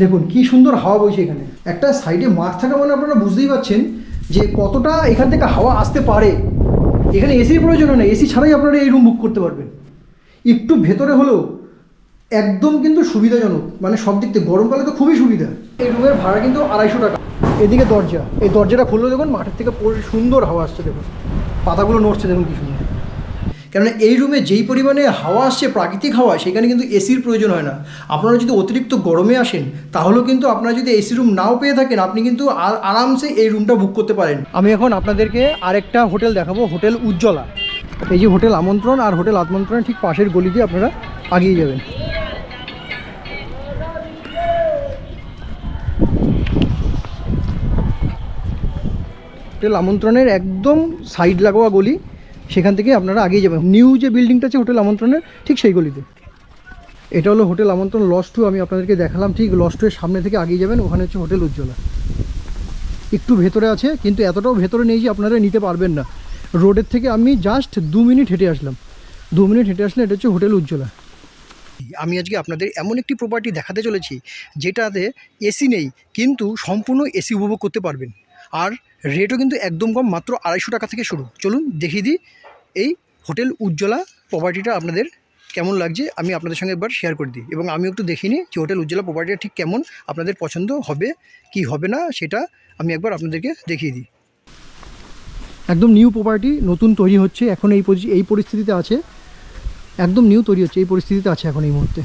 দেখুন কি সুন্দর হাওয়া বইছে এখানে। একটা সাইডে মাঠ থাকা মানে আপনারা বুঝতেই পারছেন যে কতটা এখান থেকে হাওয়া আসতে পারে। এখানে এসির প্রয়োজন হয় না, এসি ছাড়াই আপনারা এই রুম বুক করতে পারবেন। একটু ভেতরে হলেও একদম কিন্তু সুবিধাজনক, মানে সব দিক থেকে গরমকালে তো খুবই সুবিধা। এই রুমের ভাড়া কিন্তু 250 টাকা। এদিকে দরজা, এই দরজাটা খুললে দেখুন মাঠের থেকে সুন্দর হাওয়া আসছে, দেখুন পাতাগুলো নড়ছে, দেখুন কি সুন্দর। কেননা এই রুমে যেই পরিমাণে হাওয়া আসছে, প্রাকৃতিক হাওয়া, সেখানে কিন্তু এসির প্রয়োজন হয় না। আপনারা যদি অতিরিক্ত গরমে আসেন তাহলেও কিন্তু আপনারা যদি এসি রুম নাও পেয়ে থাকেন, আপনি কিন্তু আরামসে এই রুমটা বুক করতে পারেন। আমি এখন আপনাদেরকে আরেকটা হোটেল দেখাবো, হোটেল উজ্জ্বলা। এই যে হোটেল আমন্ত্রণ আর হোটেল আমন্ত্রণের ঠিক পাশের গলি দিয়ে আপনারা আগিয়ে যাবেন। হোটেল আমন্ত্রণের একদম সাইড লাগোয়া গলি, সেখান থেকে আপনারা আগিয়ে যাবেন। নিউ যে বিল্ডিংটা আছে হোটেল আমন্ত্রণের ঠিক সেই গলিতে। এটা হলো হোটেল আমন্ত্রণ লজ 2, আমি আপনাদেরকে দেখালাম। ঠিক লজ 2 এর সামনে থেকে আগিয়ে যাবেন, ওখানে হচ্ছে হোটেল উজ্জ্বলা। একটু ভেতরে আছে, কিন্তু এতটাও ভেতরে নেই যে আপনারা নিতে পারবেন না। রোডের থেকে আমি জাস্ট 2 মিনিট হেঁটে আসলাম। 2 মিনিট হেঁটে আসলে এটা হচ্ছে হোটেল উজ্জ্বলা। আমি আজকে আপনাদের এমন একটি প্রপার্টি দেখাতে চলেছি যেটাতে এসি নেই, কিন্তু সম্পূর্ণ এসি উপভোগ করতে পারবেন। আর রেটও কিন্তু একদম কম, মাত্র 250 টাকা থেকে শুরু। চলুন দেখিয়ে দিই এই হোটেল উজ্জ্বলা প্রপার্টিটা আপনাদের কেমন লাগছে, আমি আপনাদের সঙ্গে একবার শেয়ার করে দিই। এবং আমি একটু দেখিনি যে হোটেল উজ্জ্বলা প্রপার্টিটা ঠিক কেমন, আপনাদের পছন্দ হবে কি হবে না সেটা আমি একবার আপনাদেরকে দেখিয়ে দিই। একদম নিউ প্রপার্টি, নতুন তৈরি হচ্ছে এখন, এই পরিস্থিতিতে আছে, একদম নিউ তৈরি হচ্ছে, এই পরিস্থিতিতে আছে এখন এই মুহূর্তে।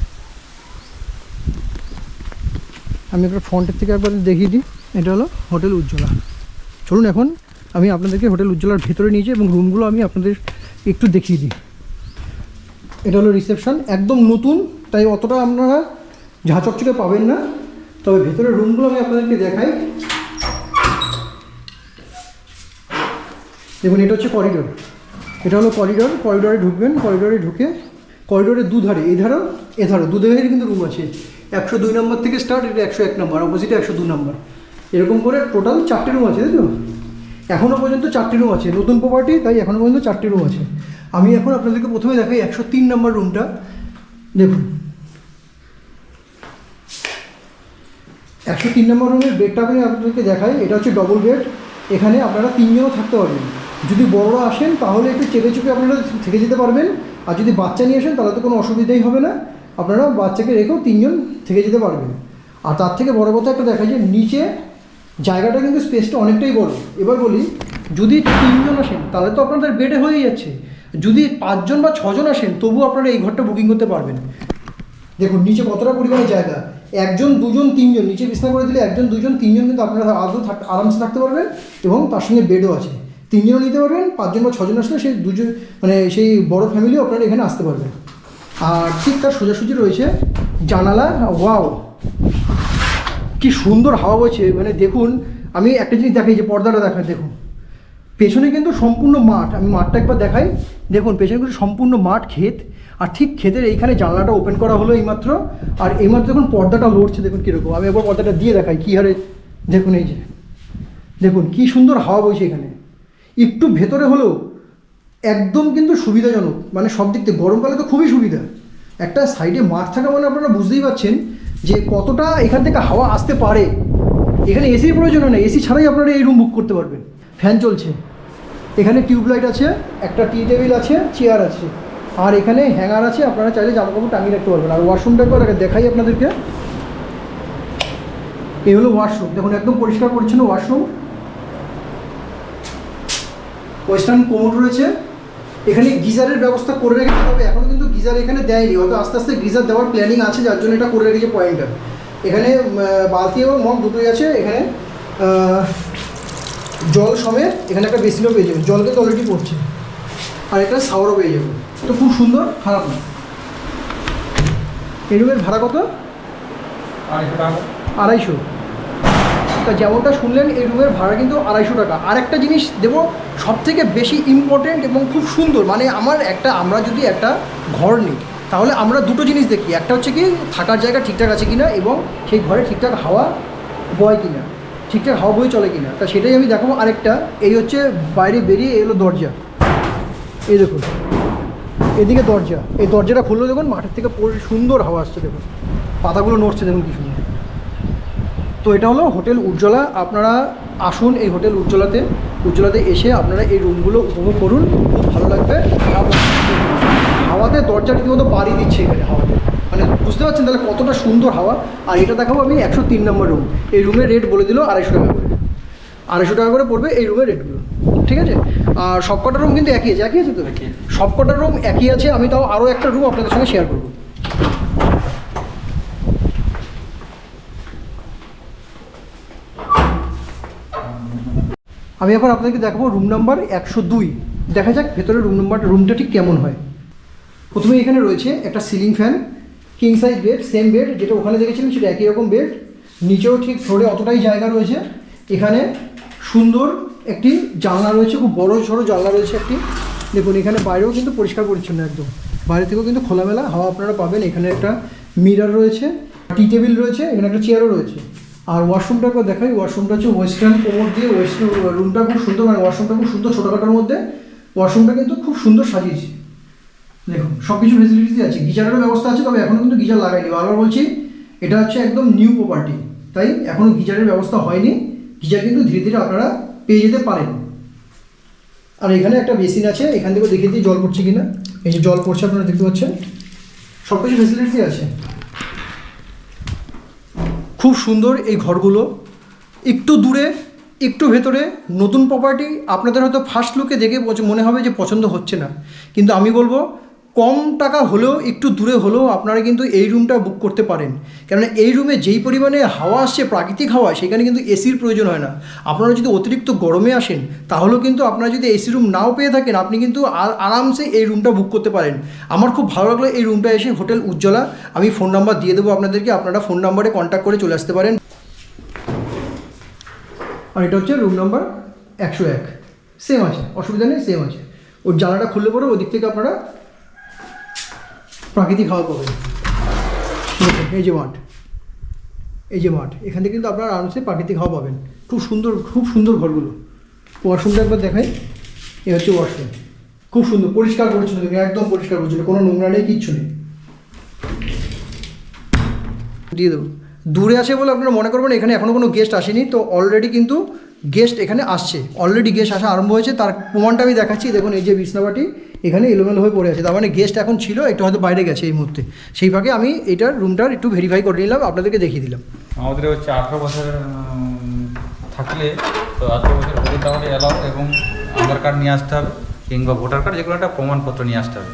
আমি একবার ফ্রন্টের থেকে একবার দেখিয়ে দিই। এটা হলো হোটেল উজ্জ্বলা। চলুন এখন আমি আপনাদেরকে হোটেল উজ্জ্বলার ভেতরে নিয়ে যাই এবং রুমগুলো আমি আপনাদের একটু দেখিয়ে দিই। এটা হলো রিসেপশন, একদম নতুন, তাই অতটা আপনারা ঝাঁচকচকে পাবেন না। তবে ভেতরের রুমগুলো আমি আপনাদেরকে দেখাই। দেখুন এটা হচ্ছে করিডোর, এটা হলো করিডোর। করিডোরে ঢুকবেন, করিডোরে ঢুকে করিডোরের দুধারে, এই ধারও এধারও দুধারে কিন্তু রুম আছে। 102 নম্বর থেকে স্টার্ট, এটা 101 নম্বর, অপোজিটে 102 নম্বর, এরকম করে টোটাল 4টে রুম আছে, তাই তো? এখনও পর্যন্ত 4টে রুম আছে, নতুন প্রপার্টি তাই এখনও পর্যন্ত 4টে রুম আছে। আমি এখন আপনাদেরকে প্রথমে দেখাই 103 নম্বর রুমটা। দেখুন 103 নম্বর রুমের বেডটা আমি আপনাদেরকে দেখাই। এটা হচ্ছে ডবল বেড, এখানে আপনারা 3 জনও থাকতে পারবেন। যদি বড়রা আসেন তাহলে একটু চেপে চুপে আপনারা থেকে যেতে পারবেন, আর যদি বাচ্চা নিয়ে আসেন তাহলে তো কোনো অসুবিধাই হবে না, আপনারা বাচ্চাকে রেখেও 3 জন থেকে যেতে পারবেন। আর তার থেকে বড় কথা একটা দেখাই যে নিচে জায়গাটা কিন্তু স্পেসটা অনেকটাই বড়। এবার বলি, যদি 3 জন আসেন তাহলে তো আপনাদের বেডে হয়ে যাচ্ছে, যদি 5 জন বা 6 জন আসেন তবুও আপনারা এই ঘরটা বুকিং করতে পারবেন। দেখুন নিচে কতটা পরিমাণে জায়গা, 1 জন 2 জন 3 জন নিচে বিছানা করে দিলে 1 জন 2 জন 3 জন কিন্তু আপনারা আরামসে থাকতে পারবেন। এবং তার সঙ্গে বেডও আছে, 3 জনও নিতে পারবেন। 5 জন বা 6 জন আসলে সেই 2 জন, মানে সেই বড় ফ্যামিলিও আপনারা এখানে আসতে পারবেন। আর ঠিক তার সোজাসুজি রয়েছে জানালা। ওয়াও কি সুন্দর হাওয়া বইছে, মানে দেখুন আমি একটা জিনিস দেখাই, যে পর্দাটা দেখাই, দেখুন পেছনে কিন্তু সম্পূর্ণ মাঠ। আমি মাঠটা একবার দেখাই, দেখুন পেছনে কিন্তু সম্পূর্ণ মাঠ, ক্ষেত। আর ঠিক ক্ষেতের এইখানে জানলাটা ওপেন করা হলো এইমাত্র, আর এইমাত্র দেখুন পর্দাটা লড়ছে, দেখুন কীরকম। আমি একবার পর্দাটা দিয়ে দেখাই কী হারে, দেখুন এই যে দেখুন কি সুন্দর হাওয়া বইছে এখানে। একটু ভেতরে হলেও একদম কিন্তু সুবিধাজনক, মানে সব দিক থেকে গরমকালে তো খুবই সুবিধা। একটা সাইডে মাঠ থাকা মানে আপনারা বুঝতেই পারছেন যে কতটা এখান থেকে হাওয়া আসতে পারে। এখানে এসির প্রয়োজন হয় না, এসি ছাড়াই আপনারা এই রুম বুক করতে পারবেন। ফ্যান চলছে, এখানে টিউবলাইট আছে, একটা টি টেবিল আছে, চেয়ার আছে, আর এখানে হ্যাঙ্গার আছে, আপনারা চাইলে জামাকাপড় টাঙিয়ে রাখতে পারবেন। আর ওয়াশরুমটা একবার দেখাই আপনাদেরকে। এই হলো ওয়াশরুম, দেখুন একদম পরিষ্কার পরিচ্ছন্ন ওয়াশরুম। ওয়েস্টার্ন কোমোড রয়েছে, এখানে গিজারের ব্যবস্থা করে রেখেছে, তবে এখনও কিন্তু গিজার এখানে দেয়নি, হয়তো আস্তে আস্তে গিজার দেওয়ার প্ল্যানিং আছে, যার জন্য এটা করে রেখেছে পয়েন্টার। এখানে বালতি এবং মগ দুটোই আছে। এখানে জল সমেত এখানে একটা বেসিনও পেয়ে যাবেন, জল কিন্তু অলরেডি পড়ছে। আর একটা শাওয়ারও পেয়ে যাবেন, তো খুব সুন্দর, খারাপ না। এই রুমের ভাড়া কত? 250। তা যেমনটা শুনলেন এই রুমের ভাড়া কিন্তু 250 টাকা। আর একটা জিনিস দেবো, সবথেকে বেশি ইম্পর্টেন্ট এবং খুব সুন্দর, মানে আমরা যদি একটা ঘর নিই তাহলে আমরা দুটো জিনিস দেখি। একটা হচ্ছে কি থাকার জায়গা ঠিকঠাক আছে কিনা, এবং সেই ঘরে ঠিকঠাক হাওয়া বয় কিনা, ঠিকঠাক হাওয়া বয়ে চলে কিনা, তা সেটাই আমি দেখাবো। আরেকটা, এই হচ্ছে বাইরে বেরিয়ে এলো দরজা, এই দেখুন এদিকে দরজা, এই দরজাটা খুললে দেখুন মাঠের থেকে সুন্দর হাওয়া আসছে, দেখুন পাতাগুলো নড়ছে, দেখুন কি সুন্দর। তো এটা হলো হোটেল উজ্জ্বলা। আপনারা আসুন এই হোটেল উজ্জ্বলাতে এসে আপনারা এই রুমগুলো উপভোগ করুন, খুব ভালো লাগবে। হাওয়াতে দরজা রীতিমতো বাড়ি দিচ্ছে এখানে হাওয়াতে, মানে বুঝতে পারছেন তাহলে কতটা সুন্দর হাওয়া। আর এটা দেখাবো আমি 103 নম্বর রুম। এই রুমের রেট বলে দিল 250 টাকা করে, 250 টাকা করে পড়বে এই রুমের রেটগুলো, ঠিক আছে। আর সবকটা রুম কিন্তু একই আছে তো, সবকটা রুম একই আছে। আমি তাও আরও একটা রুম আপনাদের সঙ্গে শেয়ার করবো। আমি এখন আপনাদেরকে দেখাবো রুম নাম্বার 102। দেখা যাক ভেতরে রুমটা ঠিক কেমন হয়। প্রথমে এখানে রয়েছে একটা ceiling fan, king size bed, same bed যেটা ওখানে দেখেছিলেন সেটা একই রকম বেড। নিচেও ঠিক ফ্লোরে অতটাই জায়গা রয়েছে। এখানে সুন্দর একটি জানলা রয়েছে, খুব বড় সড়ো জানলা রয়েছে একটি। দেখুন এখানে বাইরেও কিন্তু পরিষ্কার পরিচ্ছন্ন একদম, বাইরে থেকেও কিন্তু খোলামেলা হাওয়া আপনারা পাবেন। এখানে একটা মিরর রয়েছে, টি টেবিল রয়েছে, এখানে একটা চেয়ারও রয়েছে। আর ওয়াশরুমটাকে দেখাই, ওয়াশরুমটা হচ্ছে ওয়েস্টার্ন কোমর দিয়ে রুমটা খুব সুন্দর, মানে ওয়াশরুমটা খুব সুন্দর, ছোটোখাটোর মধ্যে ওয়াশরুমটা কিন্তু খুব সুন্দর সাজিয়েছে। দেখুন সব কিছু ফেসিলিটিস আছে, গিজারেরও ব্যবস্থা আছে, তবে এখনও কিন্তু গিজার লাগাইনি। বারবার বলছি এটা হচ্ছে একদম নিউ প্রপার্টি, তাই এখনও গিজারের ব্যবস্থা হয়নি। গিজার কিন্তু ধীরে ধীরে আপনারা পেয়ে যেতে পারেন। আর এখানে একটা বেসিন আছে, এখান থেকে দেখিয়ে দিই জল পড়ছে কিনা। এই যে জল পড়ছে আপনারা দেখতে পাচ্ছেন, সব কিছু ফেসিলিটি আছে। খুব সুন্দর এই ঘরগুলো, একটু দূরে একটু ভেতরে, নতুন প্রপার্টি। আপনাদের হয়তো ফার্স্ট লুকে দেখে মনে হবে যে পছন্দ হচ্ছে না, কিন্তু আমি বলবো কম টাকা হলেও একটু দূরে হলেও আপনারা কিন্তু এই রুমটা বুক করতে পারেন। কেননা এই রুমে যেই পরিমাণে হাওয়া আসছে, প্রাকৃতিক হাওয়া, সেখানে কিন্তু এসির প্রয়োজন হয় না। আপনারা যদি অতিরিক্ত গরমে আসেন তাহলেও কিন্তু আপনারা যদি এসি রুম নাও পেয়ে থাকেন, আপনি কিন্তু আরামসে এই রুমটা বুক করতে পারেন। আমার খুব ভালো লাগলো এই রুমটা এসে, হোটেল উজ্জ্বলা। আমি ফোন নাম্বার দিয়ে দেবো আপনাদেরকে, আপনারা ফোন নাম্বারে কন্ট্যাক্ট করে চলে আসতে পারেন। আর এটা হচ্ছে রুম নাম্বার 101, সেম আছে, অসুবিধা নেই, সেম আছে। ওর জানালাটা খুললে পরে ওদিক থেকে আপনারা প্রাকৃতিক হাওয়া পাবেন। এই যে মাঠ, এখান থেকে কিন্তু আপনারা আরামসে প্রাকৃতিক হাওয়া পাবেন। খুব সুন্দর ঘরগুলো। ওয়াশরুমটা একবার দেখাই, এ হচ্ছে ওয়াশরুম, খুব সুন্দর পরিষ্কার পরিচ্ছন্ন, একদম পরিষ্কার পরিচ্ছন্ন, কোনো নোংরা নেই, কিচ্ছু নেই। দিয়ে দেবো। দূরে আসে বলে আপনারা মনে করবেন এখানে এখনও কোনো গেস্ট আসেনি, তো অলরেডি কিন্তু গেস্ট এখানে আসছে, অলরেডি গেস্ট আসা আরম্ভ হয়েছে। তার প্রমাণটা আমি দেখাচ্ছি। দেখুন এই যে বিছনাবাটি এখানে এলোমেলো হয়ে পড়ে আছে, তার মানে গেস্ট এখন ছিল, একটু হয়তো বাইরে গেছে এই মুহূর্তে। সেই ফাঁকে আমি এটার রুমটার একটু ভেরিফাই করে নিলাম, আপনাদেরকে দেখিয়ে দিলাম। আমাদের হচ্ছে 18 বছর থাকলে, তো 18 বছর হলে তাহলে অ্যালাউ, এবং আধার কার্ড নিয়ে আসতে হবে, কিংবা ভোটার কার্ড, যেগুলো একটা প্রমাণপত্র নিয়ে আসতে হবে।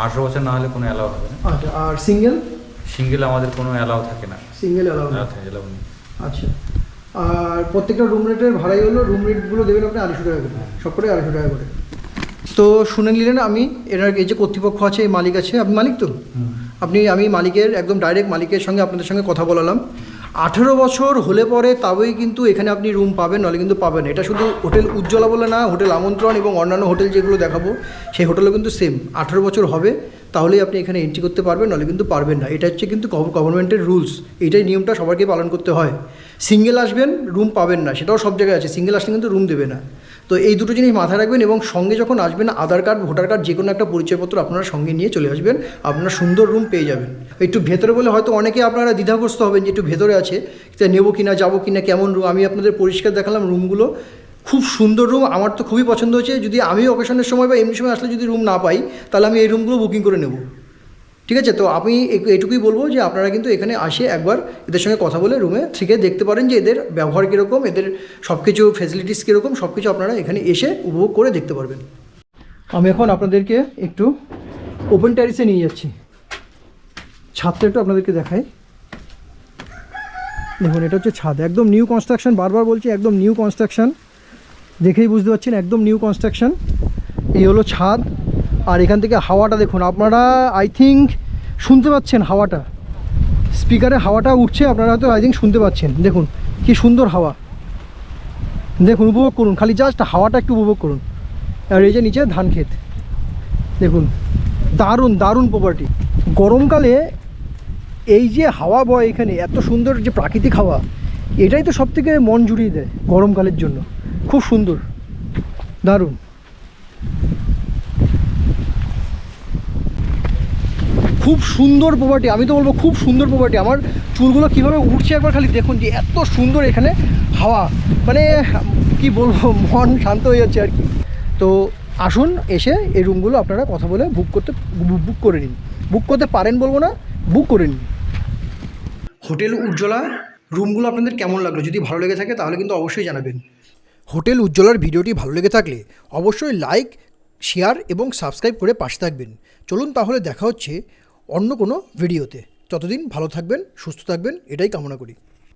18 বছর না হলে কোনো অ্যালাউ হবে না। আচ্ছা, আর সিঙ্গেল আমাদের কোনো অ্যালাউ থাকে না, সিঙ্গেল অ্যালাউ নেই। আচ্ছা, আর প্রত্যেকটা রুম রেটের ভাড়াই হলো, রুম রেটগুলো দেবেন আপনি 250 টাকা করে, সব করে 250 টাকা করে। তো শুনে নিলেন, আমি এনার এই যে কর্তৃপক্ষ আছে, এই মালিক আছে, আপনি মালিক তো, আমি মালিকের একদম ডাইরেক্ট মালিকের সঙ্গে আপনাদের সঙ্গে কথা বলালাম। 18 বছর হলে পরে তবেই কিন্তু এখানে আপনি রুম পাবেন, নাহলে কিন্তু পাবেন। এটা শুধু হোটেল উজ্জ্বলা বলে না, হোটেল আমন্ত্রণ এবং অন্যান্য হোটেল যেগুলো দেখাবো সেই হোটেলও কিন্তু সেম 18 বছর হবে, তাহলেই আপনি এখানে এন্ট্রি করতে পারবেন, নাহলে কিন্তু পারবেন না। এটা হচ্ছে কিন্তু গভর্নমেন্টের রুলস, এইটাই নিয়মটা সবাইকে পালন করতে হয়। সিঙ্গেল আসবেন রুম পাবেন না, সেটাও সব জায়গায় আছে, সিঙ্গেল আসলে কিন্তু রুম দেবে না। তো এই দুটো জিনিস মাথায় রাখবেন, এবং সঙ্গে যখন আসবেন আধার কার্ড, ভোটার কার্ড, যে কোনো একটা পরিচয়পত্র আপনারা সঙ্গে নিয়ে চলে আসবেন, আপনারা সুন্দর রুম পেয়ে যাবেন। একটু ভেতরে বলে হয়তো অনেকে আপনারা দ্বিধাগ্রস্ত হবেন যে একটু ভেতরে আছে, নেবো কিনা, যাবো কিনা, কেমন রুম। আমি আপনাদের পরিষ্কার দেখালাম রুমগুলো, খুব সুন্দর রুম, আমার তো খুবই পছন্দ হয়েছে। যদি আমি অকেশনের সময় বা এমনি সময় আসলে যদি রুম না পাই, তাহলে আমি এই রুমগুলো বুকিং করে নেব, ঠিক আছে। তো আমি এটুকুই বলবো যে আপনারা কিন্তু এখানে আসে একবার এদের সঙ্গে কথা বলে রুমে থেকে দেখতে পারেন যে এদের ব্যবহার কীরকম, এদের সব কিছু ফ্যাসিলিটিস কীরকম, সব কিছু আপনারা এখানে এসে উপভোগ করে দেখতে পারবেন। আমি এখন আপনাদেরকে একটু ওপেন টেরিসে নিয়ে যাচ্ছি, ছাদটা একটু আপনাদেরকে দেখাই। দেখুন এটা হচ্ছে ছাদ, একদম নিউ কনস্ট্রাকশন, বারবার বলছি একদম নিউ কনস্ট্রাকশন, দেখেই বুঝতে পারছেন একদম নিউ কনস্ট্রাকশন। এই হলো ছাদ, আর এখান থেকে হাওয়াটা দেখুন, আপনারা আই থিঙ্ক শুনতে পাচ্ছেন হাওয়াটা, স্পিকারে হাওয়াটা উঠছে, আপনারা হয়তো আই থিঙ্ক শুনতে পাচ্ছেন। দেখুন কি সুন্দর হাওয়া, দেখুন উপভোগ করুন, খালি জাস্ট হাওয়াটা একটু উপভোগ করুন। আর এই যে নিচে ধান ক্ষেত, দেখুন দারুণ দারুণ প্রপার্টি। গরমকালে এই যে হাওয়া বয় এখানে, এত সুন্দর যে প্রাকৃতিক হাওয়া, এটাই তো সব থেকে মন জুড়িয়ে দেয় গরমকালের জন্য। খুব সুন্দর, দারুণ। খুব সুন্দর প্রপার্টি, আমি তো বলবো খুব সুন্দর প্রপার্টি। আমার চুলগুলো কীভাবে উঠছে একবার খালি দেখুন, যে এত সুন্দর এখানে হাওয়া, মানে কি বলবো, মন শান্ত হয়ে যাচ্ছে আর কি। তো আসুন, এসে এই রুমগুলো আপনারা কথা বলে বুক করে নিন। বুক করতে পারেন বলবো না, বুক করে নিন। হোটেল উজ্জ্বলা রুমগুলো আপনাদের কেমন লাগলো? যদি ভালো লেগে থাকে তাহলে কিন্তু অবশ্যই জানাবেন। হোটেল উজ্জ্বলার ভিডিওটি ভালো লেগে থাকলে অবশ্যই লাইক, শেয়ার এবং সাবস্ক্রাইব করে পাশে থাকবেন। চলুন তাহলে দেখা হচ্ছে অন্য কোনো ভিডিওতে। ততদিন ভালো থাকবেন, সুস্থ থাকবেন, এটাই কামনা করি।